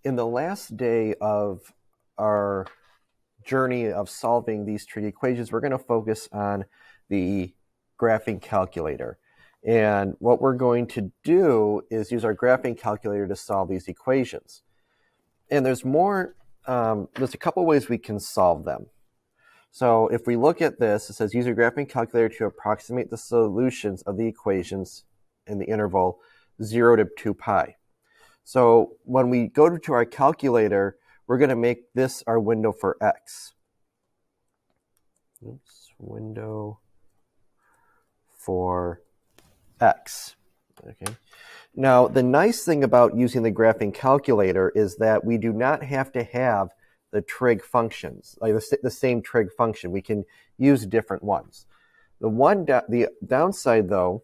in the last day of our journey of solving these trig equations, we're going to focus on the graphing calculator. And what we're going to do is use our graphing calculator to solve these equations. And there's a couple ways we can solve them. So if we look at this, it says use your graphing calculator to approximate the solutions of the equations in the interval 0 to 2 pi. So when we go to our calculator, we're going to make this our window for x. Window for x. Okay. Now, the nice thing about using the graphing calculator is that we do not have to have the trig functions, like the same trig function. We can use different ones. The downside, though,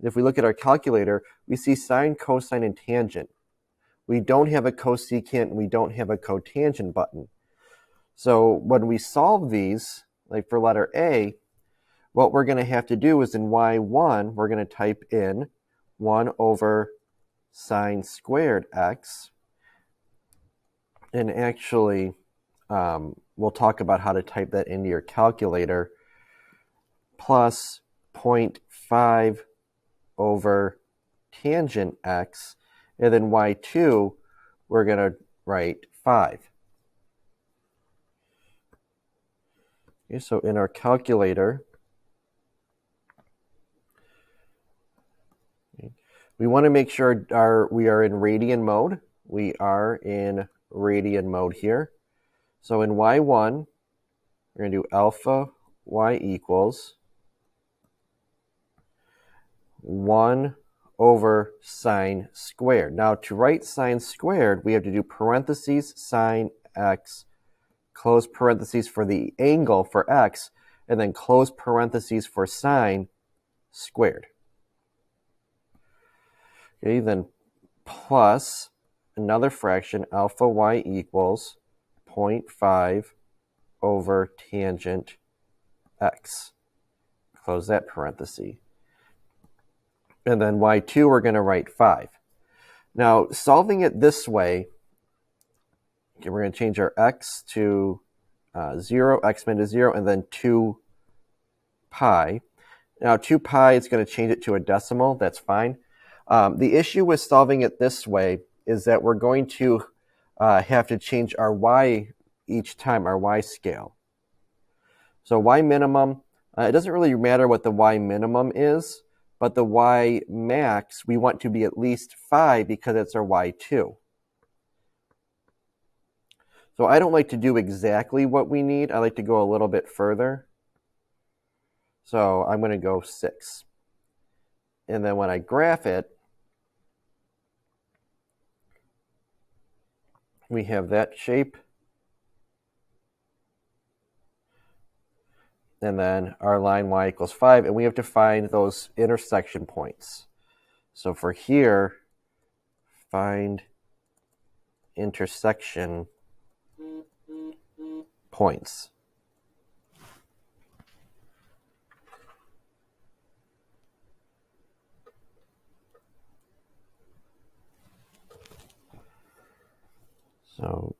if we look at our calculator, we see sine, cosine, and tangent. We don't have a cosecant, and we don't have a cotangent button. So when we solve these, like for letter A, what we're going to have to do is in y1, we're going to type in 1 over sine squared x. And actually, we'll talk about how to type that into your calculator, plus 0.5 over tangent x. And then y2, we're going to write 5. Okay, so in our calculator, we want to make sure we are in radian mode. We are in radian mode here. So in y1, we're going to do alpha y equals 1 over sine squared. Now to write sine squared, we have to do parentheses sine x, close parentheses for the angle for x, and then close parentheses for sine squared. Okay, then plus another fraction, alpha y equals 0.5 over tangent x. Close that parenthesis. And then y2, we're going to write 5. Now, solving it this way, okay, we're going to change our x to 0, x min to 0, and then 2 pi. Now, 2 pi, it's going to change it to a decimal. That's fine. The issue with solving it this way is that we're going to have to change our y each time, our y scale. So y minimum, it doesn't really matter what the y minimum is, but the y max, we want to be at least 5 because it's our y2. So I don't like to do exactly what we need. I like to go a little bit further. So I'm going to go 6. And then when I graph it, we have that shape. And then our line y equals 5, and we have to find those intersection points. So for here, find intersection points. So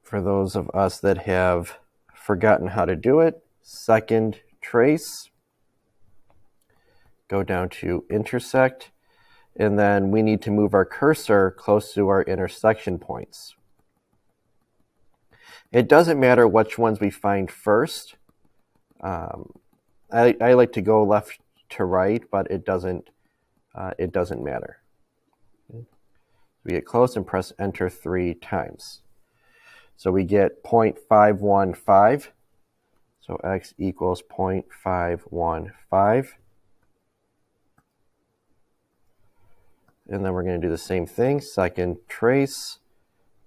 for those of us that have forgotten how to do it, second trace, go down to intersect, and then we need to move our cursor close to our intersection points. It doesn't matter which ones we find first. I like to go left to right, but it doesn't matter. We get close and press enter 3 times. So we get 0.515. So x equals 0.515. And then we're going to do the same thing. Second trace,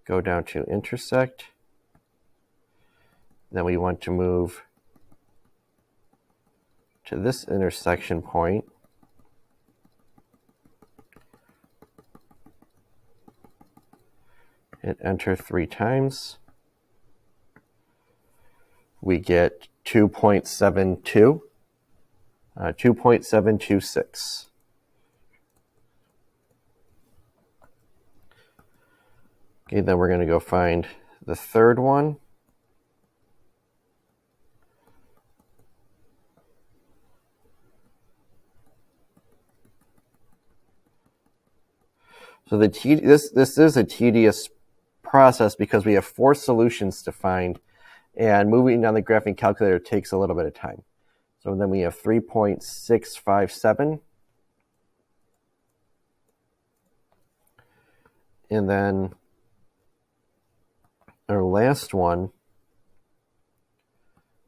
go down to intersect. Then we want to move to this intersection point. Hit enter 3 times. We get 2.72, 2.726. Okay, then we're going to go find the third one. So this is a tedious process because we have 4 solutions to find, and moving down the graphing calculator takes a little bit of time. So then we have 3.657, and then our last one,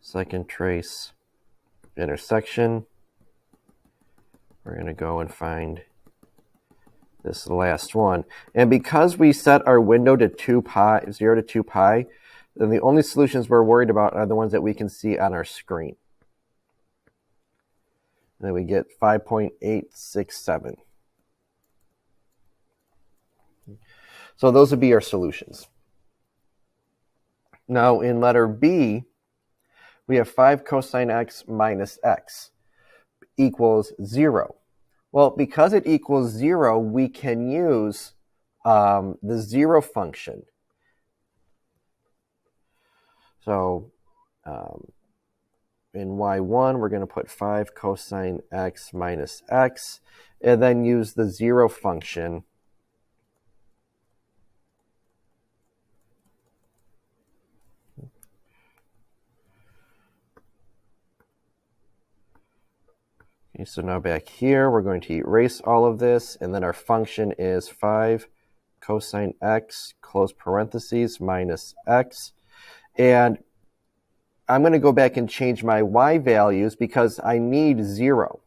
second trace intersection. We're going to go and find this last one. And because we set our window to 2 pi, 0 to 2 pi, then the only solutions we're worried about are the ones that we can see on our screen. And then we get 5.867. So those would be our solutions. Now in letter B, we have 5 cosine x minus x equals 0. Well, because it equals 0, we can use the 0 function. So in y1, we're going to put 5 cosine x minus x, and then use the 0 function. Okay, so now back here, we're going to erase all of this, and then our function is 5 cosine x, close parentheses, minus x. And I'm going to go back and change my y values because I need 0.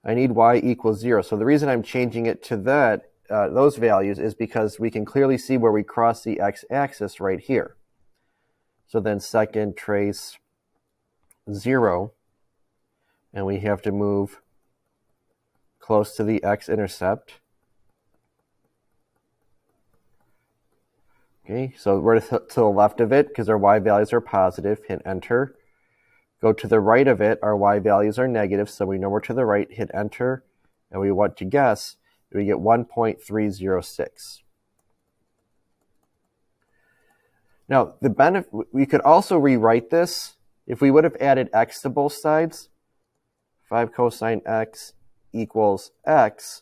I need y equals 0. So the reason I'm changing it to those values is because we can clearly see where we cross the x-axis right here. So then second trace 0, and we have to move close to the x-intercept. Okay, so we're to the left of it because our y values are positive, hit enter. Go to the right of it, our y values are negative, so we know we're to the right, hit enter, and we want to guess, we get 1.306. Now, we could also rewrite this. If we would have added x to both sides, 5 cosine x equals x,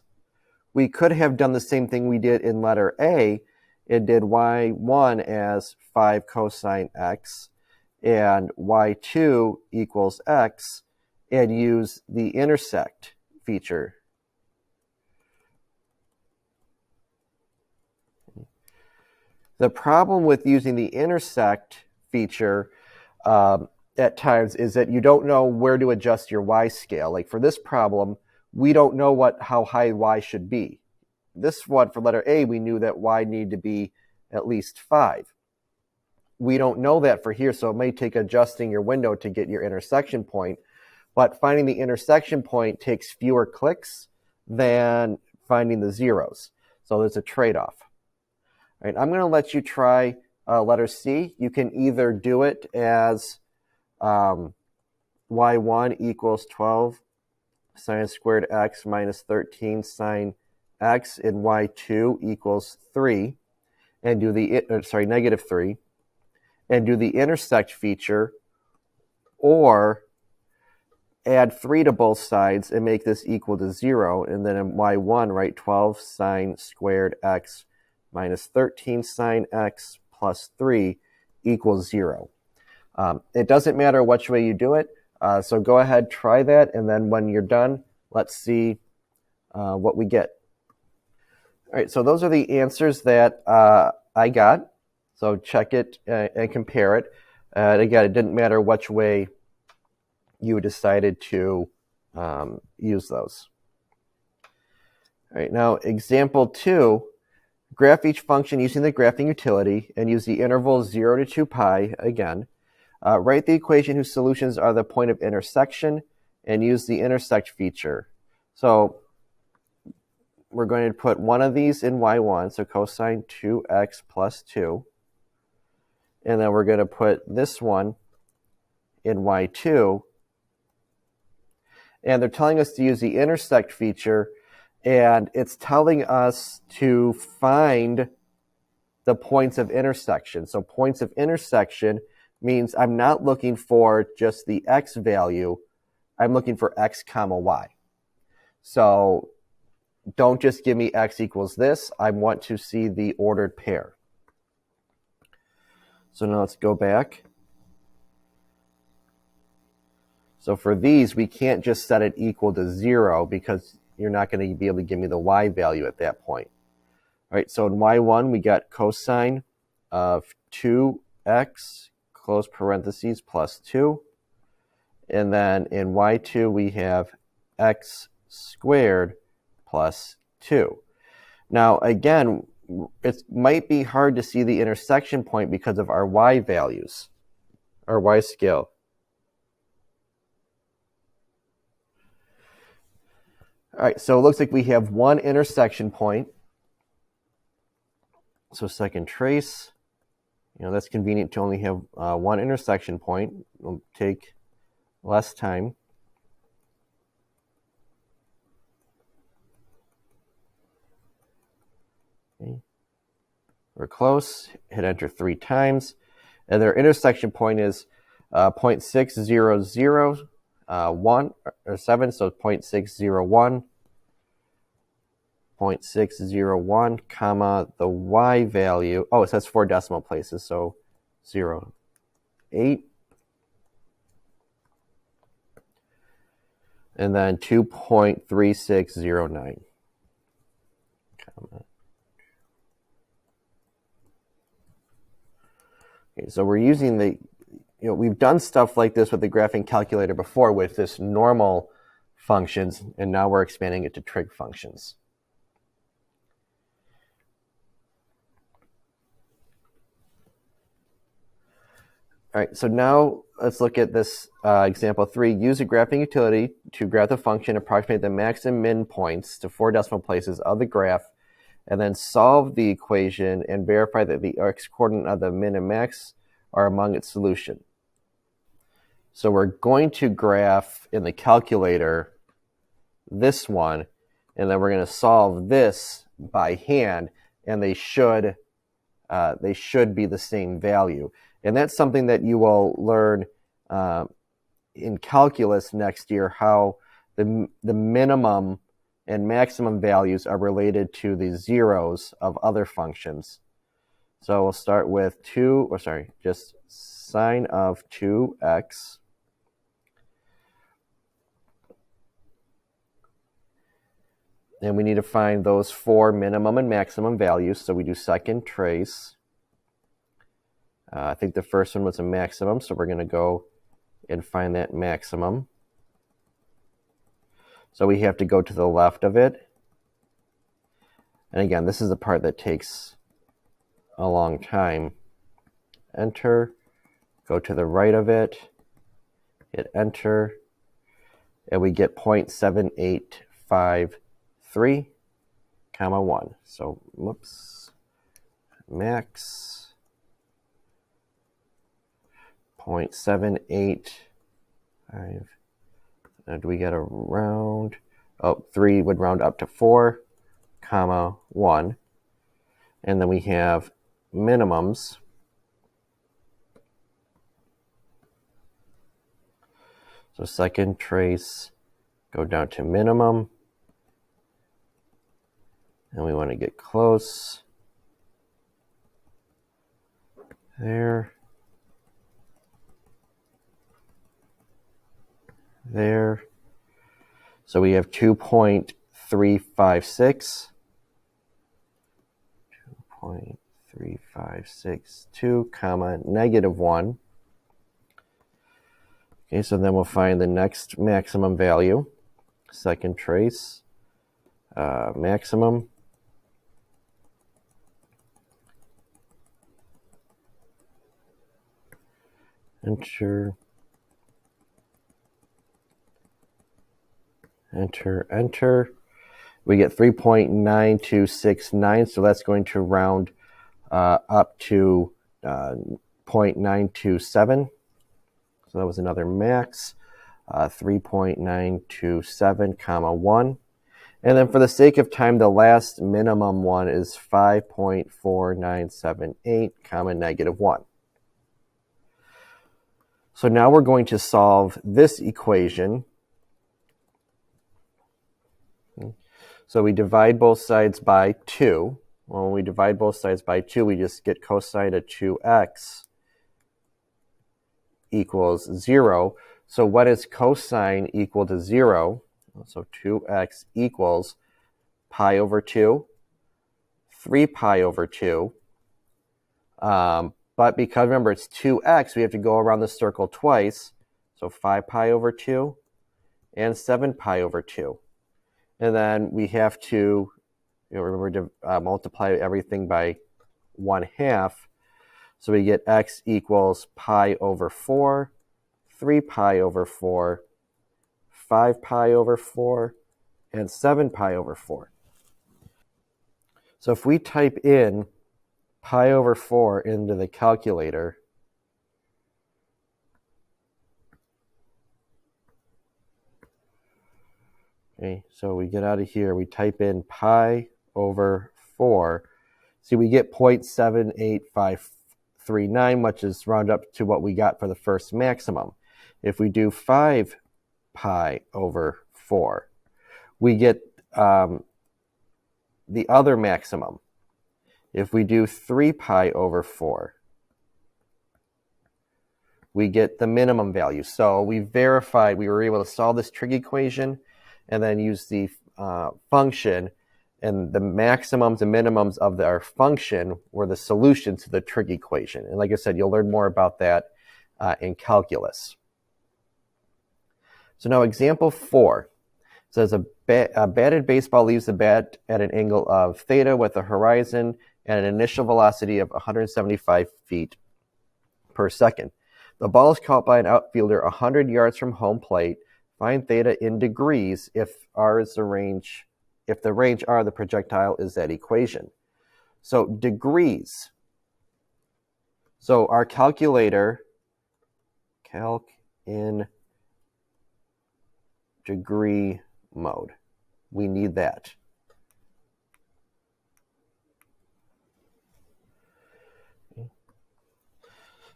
we could have done the same thing we did in letter A. It did y1 as 5 cosine x, and y2 equals x, and use the intersect feature. The problem with using the intersect feature at times is that you don't know where to adjust your y scale. Like for this problem, we don't know how high y should be. This one, for letter A, we knew that y needed to be at least 5. We don't know that for here, so it may take adjusting your window to get your intersection point. But finding the intersection point takes fewer clicks than finding the zeros. So there's a trade-off. All right, I'm going to let you try letter C. You can either do it as y1 equals 12 sine squared x minus 13 sine x, and y2 equals 3, and do negative 3, and do the intersect feature, or add 3 to both sides and make this equal to 0, and then in y1 write 12 sine squared x minus 13 sine x plus 3 equals 0. It doesn't matter which way you do it, so go ahead, try that, and then when you're done, let's see what we get. All right, so those are the answers that I got. So check it and compare it. And again, it didn't matter which way you decided to use those. All right, now example 2, graph each function using the graphing utility and use the interval 0 to 2 pi again. Write the equation whose solutions are the point of intersection and use the intersect feature. So we're going to put one of these in y1, so cosine 2x plus 2. And then we're going to put this one in y2. And they're telling us to use the intersect feature. and it's telling us to find the points of intersection. So points of intersection means I'm not looking for just the x value, I'm looking for x comma y. So don't just give me x equals this, I want to see the ordered pair. So now let's go back. So for these, we can't just set it equal to 0 because you're not going to be able to give me the y value at that point. All right, so in y1, we got cosine of 2x, close parentheses, plus 2. And then in y2, we have x squared plus 2. Now, again, it might be hard to see the intersection point because of our y values, our y scale. All right, so it looks like we have one intersection point. So second trace, that's convenient to only have one intersection point. It'll take less time. Okay. We're close. Hit enter 3 times. And their intersection point is 0.6001 or 7, so 0.601. 0.601, comma, the y value, it says 4 decimal places, so 0.8. And then 2.3609. Okay, so we're using we've done stuff like this with the graphing calculator before with this normal functions, and now we're expanding it to trig functions. All right, so now let's look at this example 3. Use a graphing utility to graph the function, approximate the max and min points to 4 decimal places of the graph, and then solve the equation and verify that the x-coordinate of the min and max are among its solution. So we're going to graph in the calculator this one, and then we're going to solve this by hand, and they should be the same value. And that's something that you will learn in calculus next year, how the minimum and maximum values are related to the zeros of other functions. So we'll start with just sine of 2x and we need to find those 4 minimum and maximum values. So we do second trace. I think the first one was a maximum, so we're going to go and find that maximum. So we have to go to the left of it. And again, this is the part that takes a long time. Enter, go to the right of it, hit enter, and we get 0.7853, comma 1. So, max 0.785. Do we get a round? 3 would round up to 4, comma 1. And then we have minimums. So second trace, go down to minimum. And we want to get close. There. There. So we have 2.356. 2.3562, comma, negative 1. Okay, so then we'll find the next maximum value. Second trace, maximum. Enter. Enter, enter. We get 3.9269, so that's going to round up to 0.927. So that was another max, 3.927, comma 1. And then for the sake of time, the last minimum one is 5.4978, comma negative 1. So now we're going to solve this equation. So we divide both sides by 2. Well, when we divide both sides by 2, we just get cosine of 2x equals 0. So what is cosine equal to 0? So 2x equals pi over 2, 3 pi over 2. But because, remember, it's 2x, we have to go around the circle twice. So 5 pi over 2 and 7 pi over 2. And then we have to, remember to multiply everything by 1/2. So we get x equals pi over 4, 3 pi over 4, 5 pi over 4, and 7 pi over 4. So if we type in pi over 4 into the calculator, okay, so we get out of here, we type in pi over 4. See, we get 0.78539, which is round up to what we got for the first maximum. If we do 5 pi over 4, we get the other maximum. If we do 3 pi over 4, we get the minimum value. So we verified, we were able to solve this trig equation and then use the function, and the maximums and minimums of our function were the solution to the trig equation. And like I said, you'll learn more about that in calculus. So now example 4 says a batted baseball leaves the bat at an angle of theta with a horizon and an initial velocity of 175 feet per second. The ball is caught by an outfielder 100 yards from home plate. Find theta in degrees if r is the range. If the range r of the projectile is that equation. So degrees. So our calculator, calc in degree mode. We need that.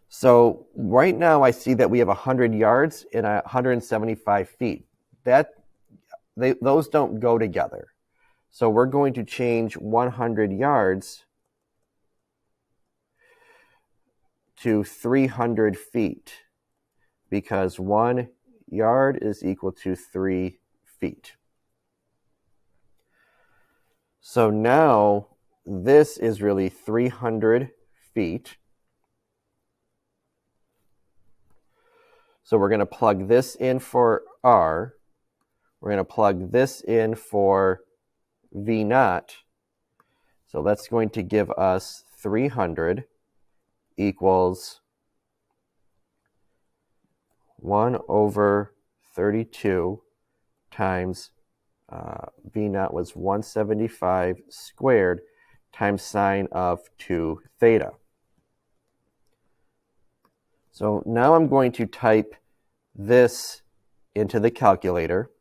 So right now I see that we have 100 yards and 175 feet. Those don't go together. So we're going to change 100 yards to 300 feet because 1 yard is equal to 3 feet. So now this is really 300 feet. So we're going to plug this in for r. We're going to plug this in for v naught. So that's going to give us 300 equals 1 over 32 times v naught was 175 squared times sine of 2 theta. So now I'm going to type this into the calculator.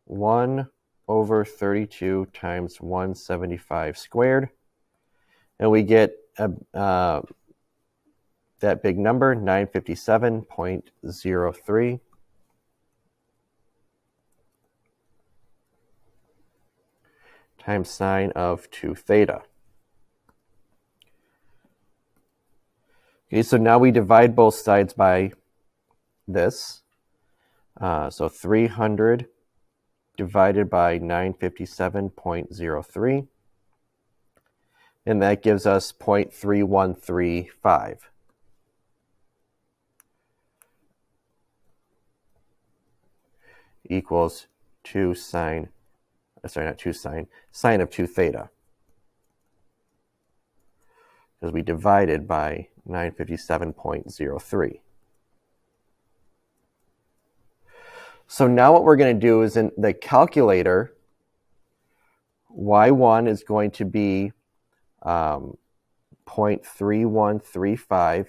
One over 32 times 175 squared. And we get that big number, 957.03. Times sine of 2 theta. Okay, so now we divide both sides by this. So 300 divided by 957.03. And that gives us 0.3135. Equals 2 sine, sorry, not 2 sine, sine of 2 theta. Because we divided by 957.03. So now what we're going to do is in the calculator, y1 is going to be 0.3135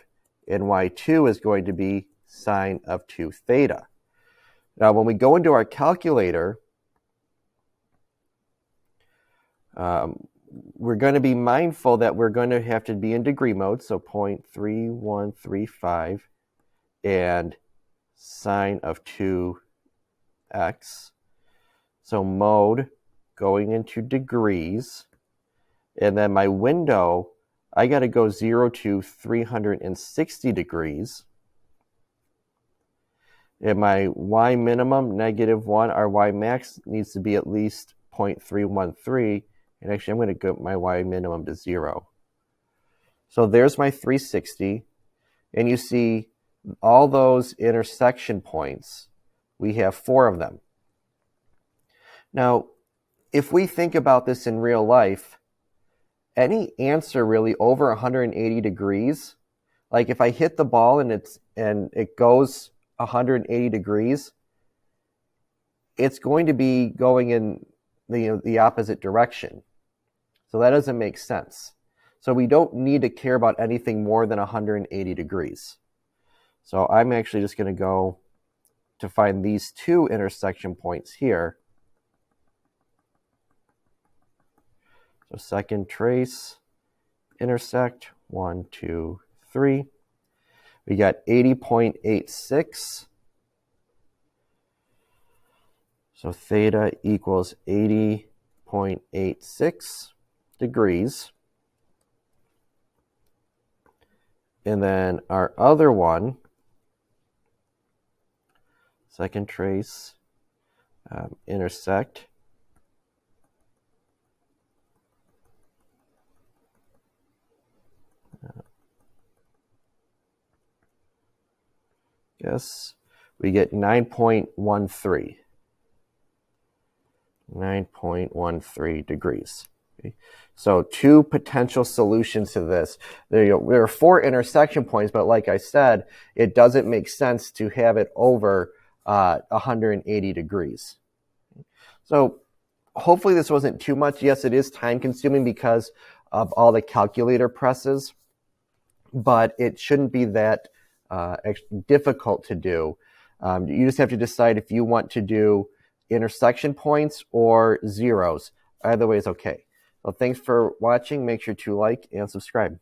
and y2 is going to be sine of 2 theta. Now, when we go into our calculator, we're going to be mindful that we're going to have to be in degree mode, so 0.3135 and sine of 2x. So mode going into degrees, and then my window, I got to go 0 to 360 degrees. And my y minimum, -1, our y max needs to be at least 0.313. And actually, I'm going to get my y minimum to 0. So there's my 360. And you see all those intersection points. We have 4 of them. Now, if we think about this in real life, any answer really over 180 degrees, like if I hit the ball and it goes 180 degrees, it's going to be going in the opposite direction. So that doesn't make sense. So we don't need to care about anything more than 180 degrees. So I'm actually just going to go to find these 2 intersection points here. So second trace, intersect, 1, 2, 3. We got 80.86. So theta equals 80.86 degrees. And then our other one, second trace, intersect. Yes, we get 9.13. 9.13 degrees. Okay. So 2 potential solutions to this. There are 4 intersection points, but like I said, it doesn't make sense to have it over 180 degrees. So hopefully this wasn't too much. Yes, it is time consuming because of all the calculator presses, but it shouldn't be that difficult to do. You just have to decide if you want to do intersection points or zeros. Either way is okay. Well, thanks for watching. Make sure to like and subscribe.